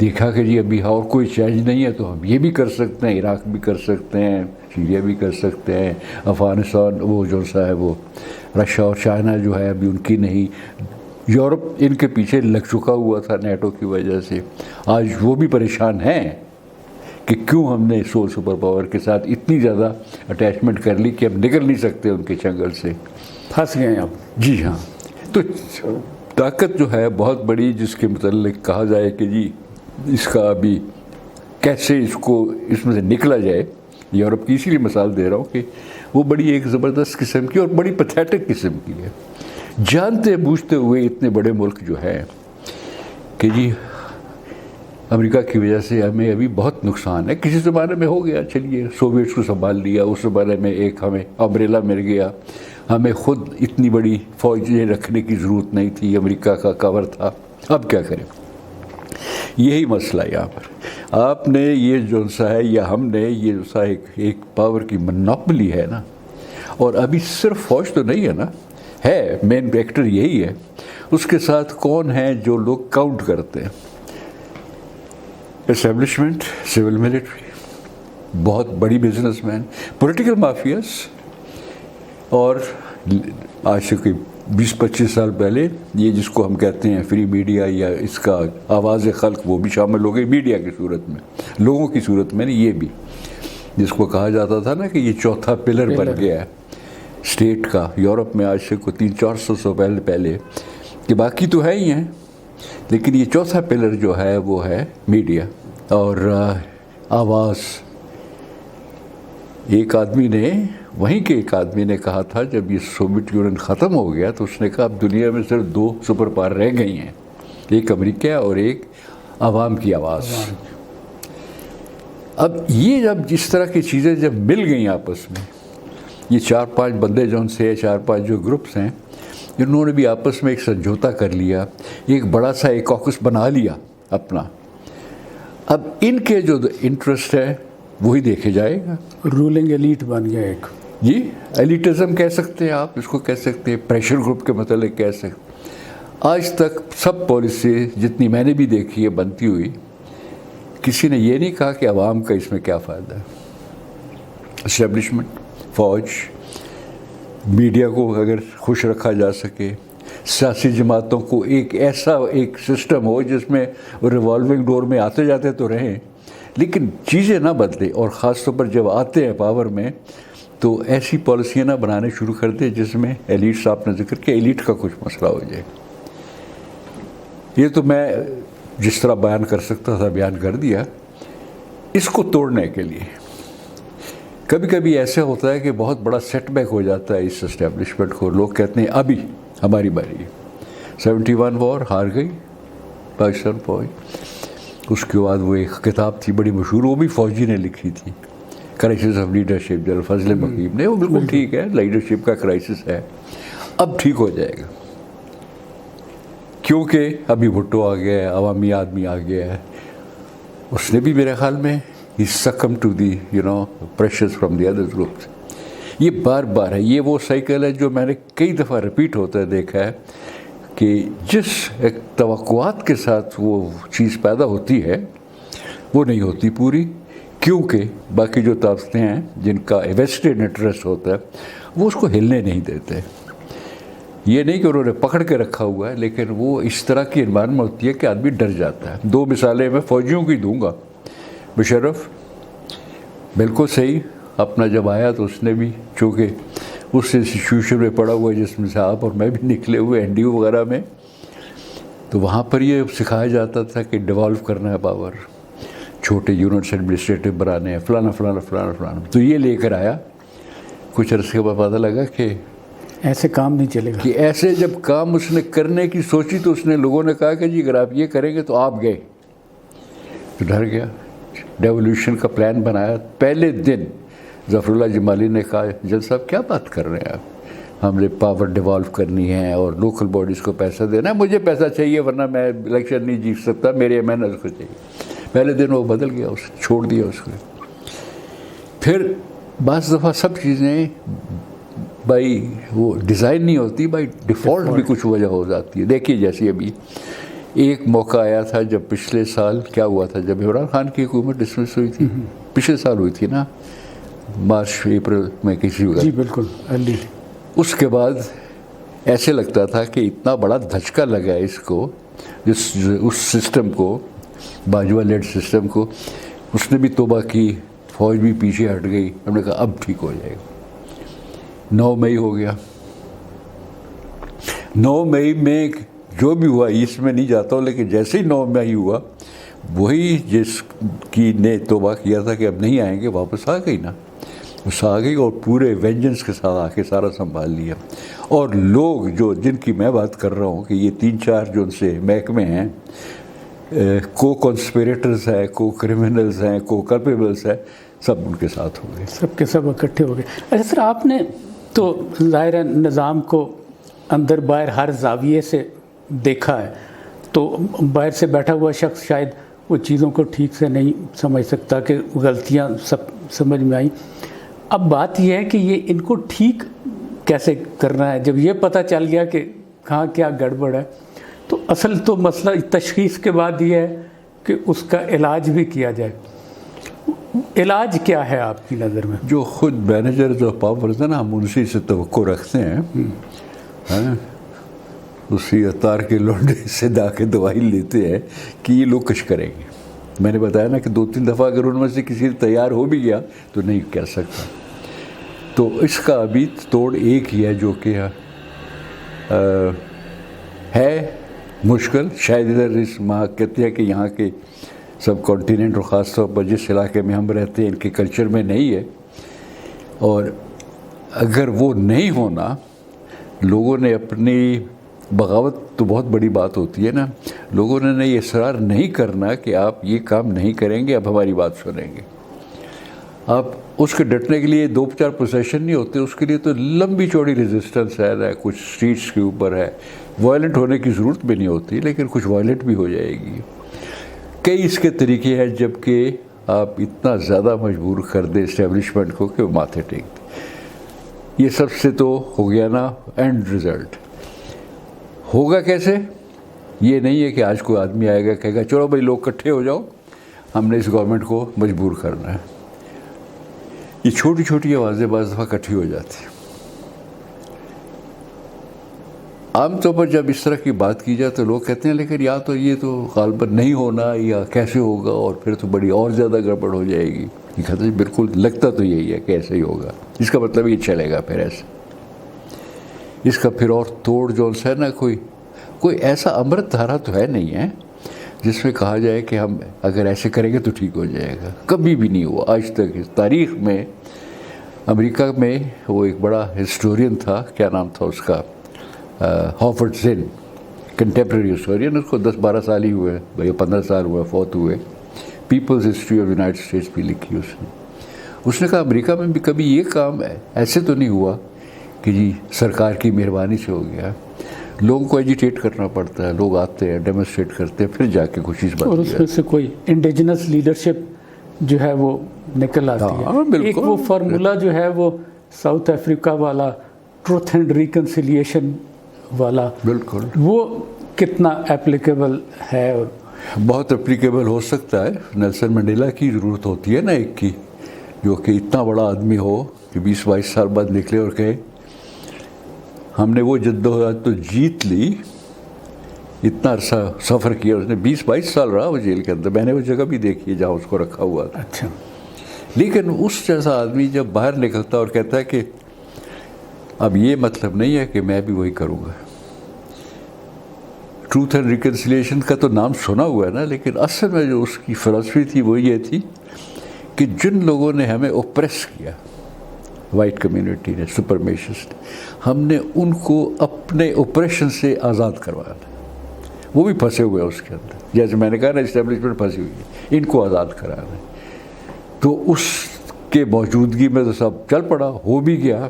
دیکھا کہ جی ابھی اور کوئی چینج نہیں ہے تو ہم یہ بھی کر سکتے ہیں، عراق بھی کر سکتے ہیں، سیریا بھی کر سکتے ہیں، افغانستان وہ جو سا ہے وہ رشیا اور چائنا جو ہے ابھی ان کی نہیں، یورپ ان کے پیچھے لگ چکا ہوا تھا نیٹو کی وجہ سے، آج وہ بھی پریشان ہیں کہ کیوں ہم نے سول سپر پاور کے ساتھ اتنی زیادہ اٹیچمنٹ کر لی کہ اب نکل نہیں سکتے ان کے چنگل سے، پھنس گئے ہیں اب۔ جی ہاں۔ تو طاقت جو ہے بہت بڑی جس کے متعلق کہا جائے کہ جی اس کا ابھی کیسے اس میں سے نکلا جائے، یورپ کی اسی لیے مثال دے رہا ہوں کہ وہ بڑی ایک زبردست قسم کی اور بڑی پیتھیٹک قسم کی ہے، جانتے بوجھتے ہوئے اتنے بڑے ملک جو ہے کہ جی امریکہ کی وجہ سے ہمیں ابھی بہت نقصان ہے۔ کسی زمانے میں ہو گیا، چلیے سوویٹس کو سنبھال لیا، اس زمانے میں ایک ہمیں امبریلا مل گیا، ہمیں خود اتنی بڑی فوجیں رکھنے کی ضرورت نہیں تھی، امریکہ کا کور تھا، اب کیا کریں؟ یہی مسئلہ ہے یہاں پر۔ آپ نے یہ جو سا ہے یا ہم نے یہ جو سا ایک پاور کی منوپلی ہے نا، اور ابھی صرف فوج تو نہیں ہے نا، ہے مین ایکٹر یہی ہے، اس کے ساتھ کون ہیں جو لوگ کاؤنٹ کرتے ہیں؟ اسٹیبلشمنٹ، سول ملٹری، بہت بڑی بزنس مین، پولیٹیکل مافیاز، اور آج سے کوئی 20-25 سال پہلے یہ جس کو ہم کہتے ہیں فری میڈیا یا اس کا آواز خلق، وہ بھی شامل ہو گئی میڈیا کی صورت میں، لوگوں کی صورت میں، یہ بھی جس کو کہا جاتا تھا نا کہ یہ چوتھا پلر بن گیا ہے اسٹیٹ کا، یورپ میں آج سے کوئی 300-400 سال پہلے، کہ باقی تو ہے ہی ہیں لیکن یہ چوتھا پلر جو ہے وہ ہے میڈیا اور آواز۔ ایک آدمی نے، وہیں کے ایک آدمی نے کہا تھا جب یہ سوویت یونین ختم ہو گیا تو اس نے کہا اب دنیا میں صرف 2 سپر پاور رہ گئی ہیں، ایک امریکہ اور ایک عوام کی آواز۔ اب یہ جب جس طرح کی چیزیں جب مل گئیں آپس میں، یہ 4-5 بندے جو ان سے 4-5 جو گروپس ہیں، انہوں نے بھی آپس میں ایک سمجھوتا کر لیا، ایک بڑا سا ایک کوکس بنا لیا اپنا، اب ان کے جو انٹرسٹ ہے وہی دیکھے جائے گا۔ رولنگ ایلیٹ بن گیا ایک، جی ایلیٹزم کہہ سکتے ہیں آپ اس کو، کہہ سکتے ہیں پریشر گروپ کے متعلق کہہ سکتے ہیں۔ آج تک سب پالیسی جتنی میں نے بھی دیکھی ہے بنتی ہوئی، کسی نے یہ نہیں کہا کہ عوام کا اس میں کیا فائدہ ہے۔ اسٹیبلشمنٹ، فوج، میڈیا کو اگر خوش رکھا جا سکے، سیاسی جماعتوں کو ایک ایسا ایک سسٹم ہو جس میں ریوالونگ ڈور میں آتے جاتے تو رہیں لیکن چیزیں نہ بدلیں، اور خاص طور پر جب آتے ہیں پاور میں تو ایسی پالیسیاں نہ بنانے شروع کر دیں جس میں ایلیٹس، آپ نے ذکر کیا ایلیٹ کا کچھ مسئلہ ہو جائے۔ یہ تو میں جس طرح بیان کر سکتا تھا بیان کر دیا۔ اس کو توڑنے کے لیے کبھی کبھی ایسے ہوتا ہے کہ بہت بڑا سیٹ بیک ہو جاتا ہے اس اسٹیبلشمنٹ کو، لوگ کہتے ہیں ابھی ہماری باری ہے۔ 71 وار ہار گئی پاکستان فوج، اس کے بعد وہ ایک کتاب تھی بڑی مشہور، وہ بھی فوجی نے لکھی تھی، کرائسس آف لیڈرشپ، جنرل فضل مقیم نے، وہ بالکل ٹھیک ہے، لیڈرشپ کا کرائسس ہے، اب ٹھیک ہو جائے گا کیونکہ ابھی بھٹو آ گیا ہے، عوامی آدمی آ گیا ہے، اس نے بھی میرے خیال میں he succumbed to the pressures from the other groups۔ یہ بار بار ہے، یہ وہ سائیکل ہے جو میں نے کئی دفعہ ریپیٹ ہوتا ہے دیکھا ہے کہ جس ایک توقعات کے ساتھ وہ چیز پیدا ہوتی ہے وہ نہیں ہوتی پوری، کیونکہ باقی جو طاقتیں ہیں جن کا ویسٹڈ انٹرسٹ ہوتا ہے وہ اس کو ہلنے نہیں دیتے۔ یہ نہیں کہ انہوں نے پکڑ کے رکھا ہوا ہے، لیکن وہ اس طرح کی انوائرمنٹ ہوتی ہے کہ آدمی ڈر جاتا ہے۔ 2 مثالیں میں فوجیوں کی دوں گا۔ مشرف بالکل صحیح، اپنا جب آیا تو اس نے بھی، چونکہ اس انسٹیٹیوشن میں پڑھا ہوا ہے جس میں سے آپ اور میں بھی نکلے ہوئے این ڈی او وغیرہ میں، تو وہاں پر یہ سکھایا جاتا تھا کہ ڈیوالو کرنا ہے پاور، چھوٹے یونٹس ایڈمنسٹریٹو بنانے ہیں، فلانا فلانا فلانا فلانا، تو یہ لے کر آیا۔ کچھ عرصے کے بعد پتہ لگا کہ ایسے کام نہیں چلے گا، کہ ایسے جب کام اس نے کرنے کی سوچی تو اس نے لوگوں نے کہا کہ جی اگر آپ یہ کریں گے تو آپ گئے، تو ڈر گیا۔ ڈیولیوشن کا پلان بنایا، پہلے دن ظفر اللہ جمالی نے کہا جل صاحب کیا بات کر رہے ہیں آپ، ہم نے پاور ڈیوالو کرنی ہے اور لوکل باڈیز کو پیسہ دینا ہے، مجھے پیسہ چاہیے ورنہ میں الیکشن نہیں جیت سکتا، میرے محنت کو چاہیے۔ پہلے دن وہ بدل گیا، اس چھوڑ دیا اس کو۔ پھر بعض دفعہ سب چیزیں بائی وہ ڈیزائن نہیں ہوتی، بائی ڈیفالٹ بھی کچھ وجہ ہو جاتی ہے۔ دیکھیے جیسے ابھی ایک موقع آیا تھا جب پچھلے سال کیا ہوا تھا، جب عمران خان کی حکومت ڈسمس ہوئی تھی، پچھلے سال ہوئی تھی نا، مارچ اپریل میں کسی وقت. جی بالکل علی. اس کے بعد ایسے لگتا تھا کہ اتنا بڑا دھچکا لگا ہے اس کو، اس سسٹم کو، باجوہ لیڈ سسٹم کو. اس نے بھی توبہ کی، فوج بھی پیچھے ہٹ گئی. ہم نے کہا اب ٹھیک ہو جائے گا. 9 مئی ہو گیا. 9 مئی میں جو بھی ہوا، اس میں نہیں جاتا ہوں، لیکن جیسے ہی 9 مئی ہوا، وہی جس کی نے توبہ کیا تھا کہ اب نہیں آئیں گے، واپس آ گئی نا. اس آ گئی اور پورے وینجنس کے ساتھ آ کے سارا سنبھال لیا. اور لوگ جن کی میں بات کر رہا ہوں کہ یہ 3-4 جو ان سے محکمے ہیں، کو کنسپیریٹرز ہیں، کو کرمنلز ہیں، کو کلپیبلز ہیں، سب ان کے ساتھ ہو گئے. سب کے سب اکٹھے ہو گئے. اچھا سر، آپ نے تو ظاہر نظام کو اندر باہر ہر زاویے سے دیکھا ہے، تو باہر سے بیٹھا ہوا شخص شاید وہ چیزوں کو ٹھیک سے نہیں سمجھ سکتا کہ غلطیاں سب سمجھ میں آئیں. اب بات یہ ہے کہ یہ ان کو ٹھیک کیسے کرنا ہے جب یہ پتہ چل گیا کہ کہاں کیا گڑبڑ ہے. تو اصل تو مسئلہ تشخیص کے بعد یہ ہے کہ اس کا علاج بھی کیا جائے. علاج کیا ہے آپ کی نظر میں؟ جو خود مینیجرز آف پاورز ہیں نا، ہم انسی سے توقع رکھتے ہیں، اسی اتار کے لونڈے سے دا کے دوائی لیتے ہیں کہ یہ لوگ کچھ کریں گے. میں نے بتایا نا کہ 2-3 دفعہ اگر ان میں سے کسی تیار ہو بھی گیا تو نہیں کہہ سکتا. تو اس کا ابھی توڑ ایک ہی ہے جو کہ ہے مشکل. شاید ادھر اس کہتے ہیں کہ یہاں کے سب کانٹیننٹ اور خاص طور پر جس علاقے میں ہم رہتے ہیں ان کے کلچر میں نہیں ہے. اور اگر وہ نہیں ہونا، لوگوں نے اپنی بغاوت تو بہت بڑی بات ہوتی ہے نا، لوگوں نے یہ اصرار نہیں کرنا کہ آپ یہ کام نہیں کریں گے، اب ہماری بات سنیں گے. آپ اس کے ڈٹنے کے لیے 2-4 پوزیشن نہیں ہوتے، اس کے لیے تو لمبی چوڑی ریزسٹنس ہے نا. کچھ اسٹریٹس کے اوپر ہے، وائلنٹ ہونے کی ضرورت بھی نہیں ہوتی، لیکن کچھ وائلنٹ بھی ہو جائے گی. کئی اس کے طریقے ہیں جب کہ آپ اتنا زیادہ مجبور کر دیں اسٹیبلشمنٹ کو کہ وہ ماتھے ٹیک دیں. یہ سب سے تو ہو گیا نا اینڈ رزلٹ. ہوگا کیسے؟ یہ نہیں ہے کہ آج کوئی آدمی آئے گا کہے گا چلو بھائی لوگ اکٹھے ہو جاؤ، ہم نے اس گورنمنٹ کو مجبور کرنا ہے. یہ چھوٹی چھوٹی آوازیں بعض دفعہ اکٹھی ہو جاتی ہیں. عام طور پر جب اس طرح کی بات کی جائے تو لوگ کہتے ہیں لیکن یا تو یہ تو غالباً نہیں ہونا، یا کیسے ہوگا، اور پھر تو بڑی اور زیادہ گڑبڑ ہو جائے گی. یہ کہتے ہیں بالکل لگتا تو یہی ہے کہ ایسے ہی ہوگا. اس کا مطلب یہ چلے گا پھر ایسے. اس کا پھر اور توڑ جو ہے نا، کوئی ایسا امرت دھارا تو ہے نہیں ہے جس میں کہا جائے کہ ہم اگر ایسے کریں گے تو ٹھیک ہو جائے گا. کبھی بھی نہیں ہوا آج تک اس تاریخ میں. امریکہ میں وہ ایک بڑا ہسٹورین تھا، کیا نام تھا اس کا، ہافرڈ زن، کنٹمپریری ہسٹورین. اس کو 10-12 سال ہی ہوئے، یا 15 سال ہوئے فوت ہوئے. People's history of United States بھی لکھی اس نے کہا امریکہ میں بھی کبھی یہ کام ایسے تو نہیں ہوا کہ جی سرکار کی مہربانی سے ہو گیا. لوگوں کو ایجیٹیٹ کرنا پڑتا ہے، لوگ آتے ہیں، ڈیمونسٹریٹ کرتے ہیں، پھر جا کے کچھ چیز اور اس میں سے کوئی انڈیجنس لیڈرشپ جو ہے وہ نکل آتی ہے. ایک وہ فارمولا جو ہے وہ ساؤتھ افریقہ والا، ٹروتھ اینڈ ریکنسیلیشن والا، بالکل وہ کتنا اپلیکیبل ہے؟ اور بہت اپلیکیبل ہو سکتا ہے. نیلسن منڈیلا کی ضرورت ہوتی ہے نا ایک کی، جو کہ اتنا بڑا آدمی ہو کہ 20-22 سال بعد نکلے اور کہے ہم نے وہ جدوجہد تو جیت لی. اتنا عرصہ سفر کیا اس نے، 20-22 سال رہا وہ جیل کے اندر. میں نے وہ جگہ بھی دیکھی ہے جہاں اس کو رکھا ہوا تھا. اچھا. لیکن اس جیسا آدمی جب باہر نکلتا اور کہتا ہے کہ اب یہ مطلب نہیں ہے کہ میں بھی وہی کروں گا. ٹروتھ اینڈ ریکنسیلیشن کا تو نام سنا ہوا ہے نا، لیکن اصل میں جو اس کی فلسفی تھی وہ یہ تھی کہ جن لوگوں نے ہمیں اوپریس کیا، وائٹ کمیونٹی نے، سپرمیشسٹ، ہم نے ان کو اپنے اوپریشن سے آزاد کروانا. وہ بھی پھنسے ہوئے ہیں اس کے اندر، جیسے میں نے کہا نا اسٹیبلشمنٹ پھنسی ہوئی ہے، ان کو آزاد کرانا. تو اس کے موجودگی میں تو سب چل پڑا، ہو بھی گیا.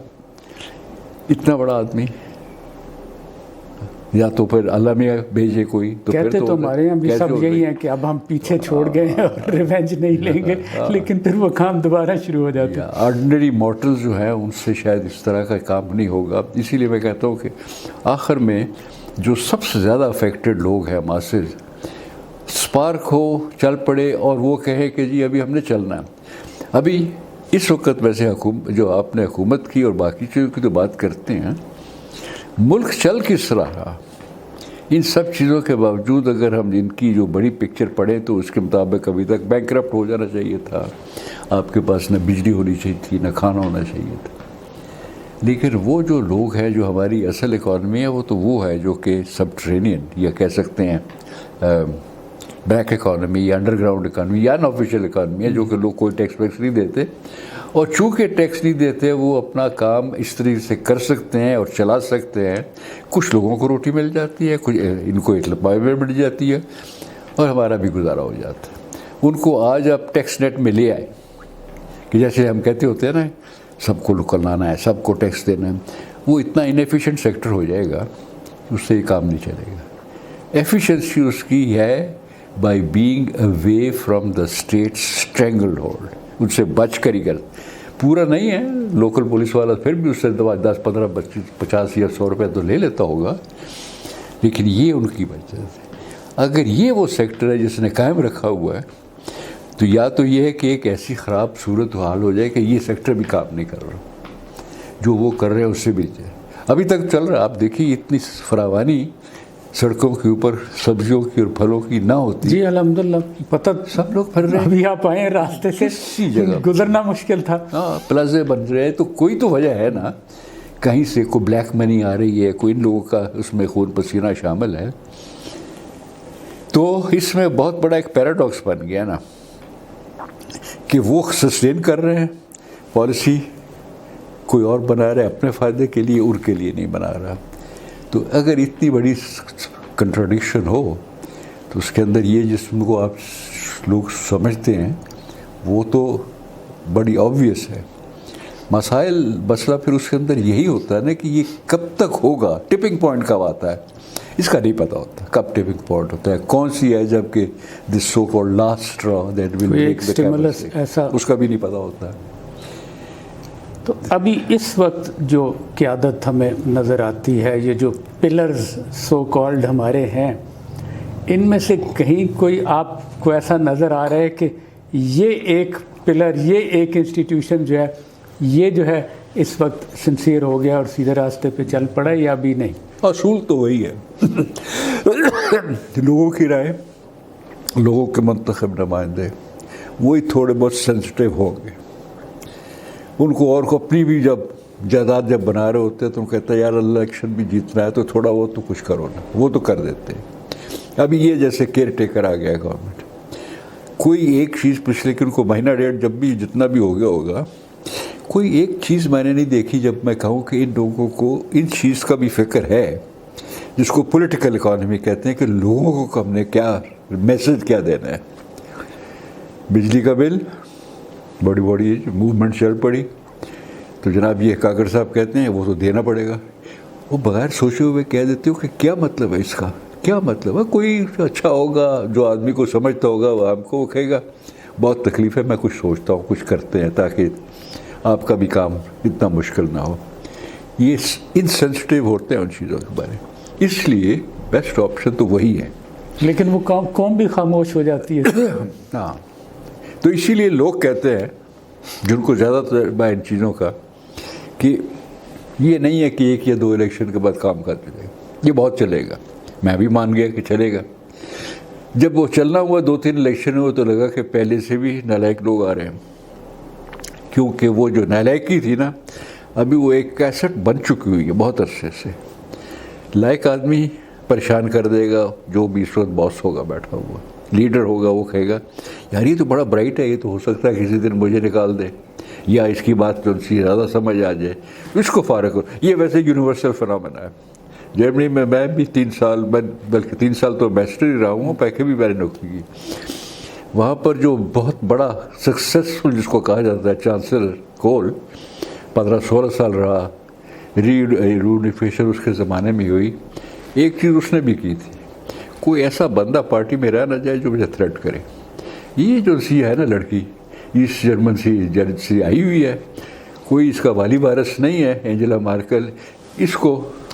اتنا بڑا آدمی، یا تو پھر اللہ میں بھیجے کوئی. تو کہتے تو ہمارے یہاں بھی سب یہی ہیں کہ اب ہم پیچھے چھوڑ گئے ہیں اور ریونج نہیں لیں گے، لیکن پھر وہ کام دوبارہ شروع ہو جاتے ہیں. آرڈنری مورٹلز جو ہیں ان سے شاید اس طرح کا کام نہیں ہوگا. اسی لیے میں کہتا ہوں کہ آخر میں جو سب سے زیادہ افیکٹڈ لوگ ہیں ماسز، اسپارک ہو، چل پڑے اور وہ کہے کہ جی ابھی ہم نے چلنا ہے۔ ابھی اس وقت ویسے جو آپ نے حکومت کی اور باقی چیزوں کی تو بات کرتے ہیں، ملک چل کس رہا؟ ان سب چیزوں کے باوجود اگر ہم ان کی جو بڑی پکچر پڑھیں تو اس کے مطابق ابھی تک بینکرپٹ ہو جانا چاہیے تھا، آپ کے پاس نہ بجلی ہونی چاہیے تھی، نہ کھانا ہونا چاہیے تھا۔ لیکن وہ جو لوگ ہیں جو ہماری اصل اکانومی ہے وہ ہے جو کہ سبٹرینین یا کہہ سکتے ہیں بلیک اکانومی یا انڈر گراؤنڈ اکانومی یا ان آفیشیل اکانومی ہے، جو کہ لوگ کوئی ٹیکس ویکس نہیں دیتے، اور چونکہ ٹیکس نہیں دیتے وہ اپنا کام اس طریقے سے کر سکتے ہیں اور چلا سکتے ہیں۔ کچھ لوگوں کو روٹی مل جاتی ہے، کچھ ان کو ایک لپائی میں مل جاتی ہے، اور ہمارا بھی گزارا ہو جاتا ہے۔ ان کو آج آپ ٹیکس نیٹ میں لے آئے کہ جیسے ہم کہتے ہوتے ہیں نا، سب کو نکلنا ہے، سب کو ٹیکس دینا ہے، وہ اتنا انیفیشینٹ سیکٹر ہو جائے گا اس سے یہ کام نہیں چلے گا۔ ایفیشنسی اس کی ہے by being away from the state strangled hold, ان سے بچ کر ہی کر، پورا نہیں ہے۔ لوکل پولیس والا پھر بھی اس سے 10 15 25 50 یا 100 روپے تو لے لیتا ہوگا، لیکن یہ ان کی بچت ہے۔ اگر یہ وہ سیکٹر ہے جس نے قائم رکھا ہوا ہے تو یا تو یہ ہے کہ ایک ایسی خراب صورت حال ہو جائے کہ یہ سیکٹر بھی کام نہیں کر رہا، جو وہ کر رہے ہیں اس سے بھی جائے۔ ابھی تک چل رہا ہے، آپ دیکھیے اتنی فراوانی سڑکوں کے اوپر سبزیوں کی اور پھلوں کی نہ ہوتی۔ جی الحمدللہ، پتہ سب لوگ پھر رہے ہیں، ابھی آپ آئے راستے سے کسی جگہ گزرنا مشکل تھا۔ ہاں، پلازے بن رہے ہیں، تو کوئی تو وجہ ہے نا، کہیں سے کوئی بلیک منی آ رہی ہے، کوئی ان لوگوں کا اس میں خون پسینہ شامل ہے۔ تو اس میں بہت بڑا ایک پیراڈاکس بن گیا نا کہ وہ سسٹین کر رہے ہیں پالیسی، کوئی اور بنا رہا ہے اپنے فائدے کے لیے، ان کے لیے نہیں بنا رہا۔ تو اگر اتنی بڑی کنٹراڈکشن ہو تو اس کے اندر یہ جسم کو آپ لوگ سمجھتے ہیں وہ تو بڑی آبویس ہے۔ مسئلہ پھر اس کے اندر یہی ہوتا ہے نا کہ یہ کب تک ہوگا، ٹپنگ پوائنٹ کب آتا ہے، اس کا نہیں پتہ ہوتا کب ٹپنگ پوائنٹ ہوتا ہے، کون سی ہے جب کہ this so called last straw that will make the camel, اس کا بھی نہیں پتہ ہوتا ہے۔ تو ابھی اس وقت جو قیادت ہمیں نظر آتی ہے، یہ جو پلرز سو کالڈ ہمارے ہیں، ان میں سے کہیں کوئی آپ کو ایسا نظر آ رہا ہے کہ یہ ایک پلر، یہ ایک انسٹیٹیوشن جو ہے اس وقت سنسیئر ہو گیا اور سیدھے راستے پہ چل پڑا، یا ابھی نہیں؟ اصول تو وہی ہے، لوگوں کی رائے، لوگوں کے منتخب نمائندے وہی تھوڑے بہت سینسٹیو ہوں گے۔ ان کو اور کو اپنی بھی جب جائیداد جب بنا رہے ہوتے ہیں تو ان کہتا ہے یار الیکشن بھی جیتنا ہے تو تھوڑا بہت تو کچھ کرو نا، وہ تو کر دیتے ہیں۔ ابھی یہ جیسے کیئر ٹیکر آ گیا ہے گورنمنٹ، کوئی ایک چیز پچھلے کہ ان کو مہینہ ڈیڑھ جب بھی جتنا بھی ہو گیا ہوگا، کوئی ایک چیز میں نے نہیں دیکھی جب میں کہوں کہ ان لوگوں کو ان چیز کا بھی فکر ہے جس کو پولیٹیکل اکانومی کہتے ہیں، کہ لوگوں کو ہم نے کیا میسج کیا دینا ہے۔ بجلی کا بل بڑی موومنٹ چل پڑی تو جناب یہ کاکڑ صاحب کہتے ہیں وہ تو دینا پڑے گا، وہ بغیر سوچے ہوئے کہہ دیتے ہو کہ کیا مطلب ہے اس کا، کیا مطلب ہے، کوئی اچھا ہوگا جو آدمی کو سمجھتا ہوگا وہ آپ کو کہے گا بہت تکلیف ہے، میں کچھ سوچتا ہوں، کچھ کرتے ہیں تاکہ آپ کا بھی کام اتنا مشکل نہ ہو۔ یہ انسینسٹیو ہوتے ہیں ان چیزوں کے بارے میں، اس لیے بیسٹ آپشن تو وہی ہے، لیکن وہ قوم بھی خاموش ہو جاتی ہے۔ ہاں، تو اسی لیے لوگ کہتے ہیں جن کو زیادہ تجربہ ان چیزوں کا کہ یہ نہیں ہے کہ 1 یا 2 الیکشن کے بعد کام کر چلے گا، یہ بہت چلے گا۔ میں بھی مان گیا کہ چلے گا۔ جب وہ چلنا ہوا 2-3 الیکشن ہوئے تو لگا کہ پہلے سے بھی نالائق لوگ آ رہے ہیں، کیونکہ وہ جو نالائقی تھی نا ابھی وہ ایک کیسٹ بن چکی ہوئی ہے بہت عرصے سے۔ لائق آدمی پریشان کر دے گا، جو بھی اس وقت باس ہوگا بیٹھا ہوا لیڈر ہوگا، وہ کہے گا یار یہ تو بڑا برائٹ ہے، یہ تو ہو سکتا ہے کسی دن مجھے نکال دے، یا اس کی بات ان سے زیادہ سمجھ آ جائے، اس کو فارغ ہو۔ یہ ویسے یونیورسل فنامنا ہے۔ جرمنی میں میں بھی 3 سال، بلکہ 3 سال تو ایمبیسڈر ہی رہا ہوں، پہلے بھی میں نے نوکری کی۔ وہاں پر جو بہت بڑا سکسیسفل جس کو کہا جاتا ہے چانسلر کول 15-16 سال رہا، ریونیفیشن اس کے زمانے میں ہوئی، ایک چیز اس نے بھی کی تھی، کوئی ایسا بندہ پارٹی میں رہ نہ جائے جو مجھے تھریٹ کرے۔ یہ جو سی ہے نا لڑکی، ایسٹ جرمن سے آئی ہوئی ہے، کوئی اس کا والی وارث نہیں ہے، اینجلا مارکل، اس کو